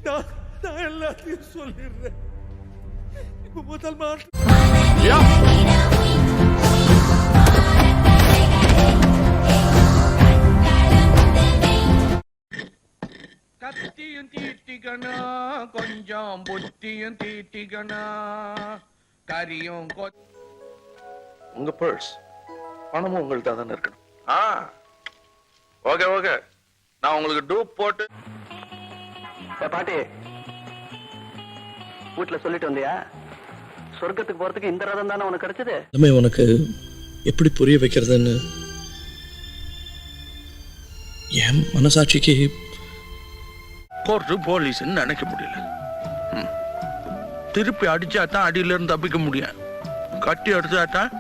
நான் எல்லாத்தையும் சொல்லிடுறேன். முதல் மாட்டு கத்தியும் தீட்டிக்கணும், கொஞ்சம் புத்தியும் தீட்டிக்கணும், கரியும் உங்க பர்ஸ் பணமும் உங்கள்ட்ட தானே இருக்கணும். ஓகே ஓகே, நான் உங்களுக்கு டூப் போட்டு. பாட்டி வீட்டுல சொல்லிட்டு வந்தியா? சொர்க்கத்துக்கு போறதுக்கு இந்த ரதம் தானே உனக்கு கிடைச்சது. நம்ம உனக்கு எப்படி புரிய வைக்கிறதுன்னு என் மனசாட்சிக்கு கோர்ட்டு போலீஸ்ன்னு நினைக்க முடியல. திருப்பி அடிச்சா தான் அடியில இருந்து தப்பிக்க முடியும். கட்டி அடிச்சா தான்